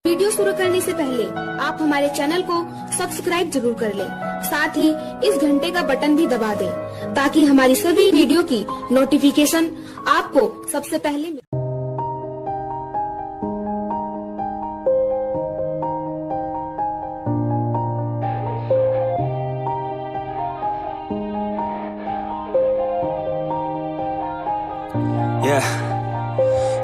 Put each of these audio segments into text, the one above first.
Video शुरू करने से पहले आप हमारे चैनल को सब्सक्राइब जरूर कर लें, साथ ही इस घंटे का बटन भी दबा दें ताकि हमारी सभी वीडियो की नोटिफिकेशन आपको सबसे पहले मिले। Yeah,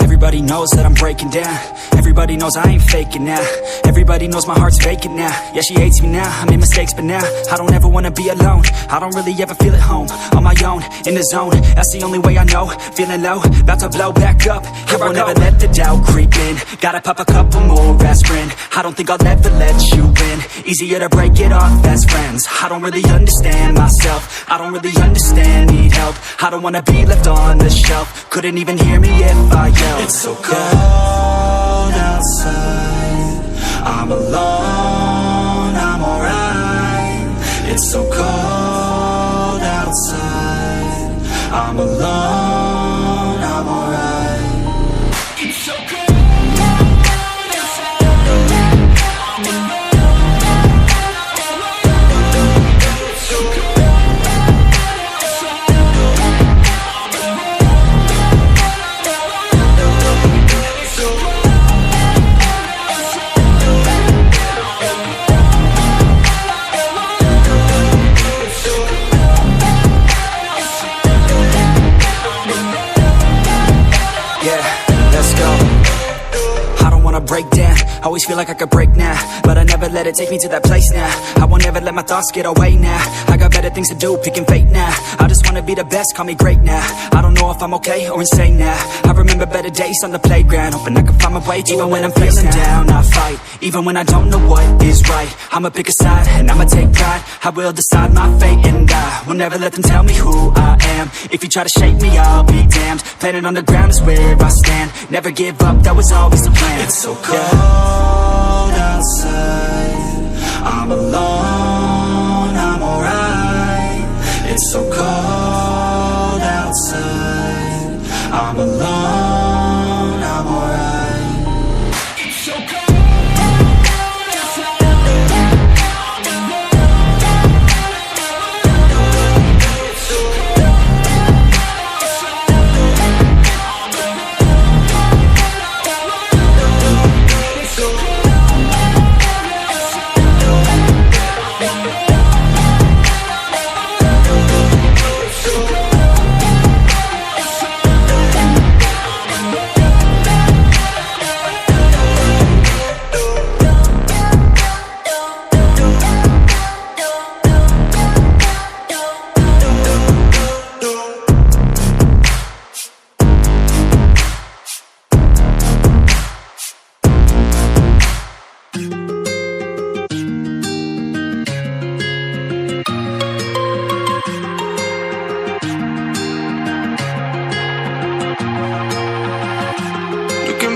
everybody knows that I'm breaking down. Everybody knows I ain't faking now. Everybody knows my heart's vacant now. Yeah, she hates me now, I made mistakes but now I don't ever wanna be alone. I don't really ever feel at home. On my own, in the zone, that's the only way I know. Feeling low, about to blow back up. Here I won't ever let the doubt creep in. Gotta pop a couple more aspirin. I don't think I'll ever let you in. Easier to break it off best friends. I don't really understand myself. I don't really understand, need help. I don't wanna be left on the shelf. Couldn't even hear me if I yelled. It's so cold outside, I'm alone, I'm alright. It's so cold outside, I'm alone, I'm alright. It's so cold. Break down, always feel like I could break now, but I never let it take me to that place now. I won't ever let my thoughts get away now. I got better things to do, picking fate now. I just wanna be the best, call me great now. I don't know if I'm okay or insane now. I remember better days on the playground, hoping I can find my way even when I'm feeling down. I fight, even when I don't know what is right. I'ma pick a side, and I'ma take pride. I will decide my fate, and I will never let them tell me who I am. If you try to shake me, I'll be damned. Planet on the ground is where I stand. Never give up, that was always the plan. It's so cold outside, I'm alone, I'm alright. It's so cold outside, I'm alone, I'm alright. It's so cold.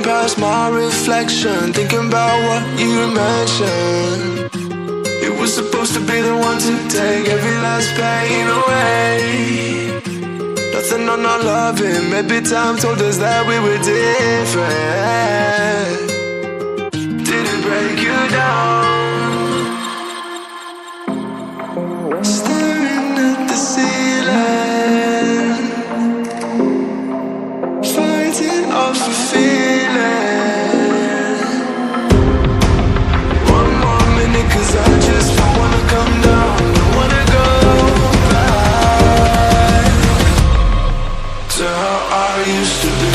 Past my reflection, thinking about what you mentioned. It was supposed to be the one to take every last pain away. Nothing on our loving, maybe time told us that we were different. Did it break you down? Staring at the ceiling, fighting off a feeling. Cause I just don't wanna come down, don't wanna go back to how I used to be.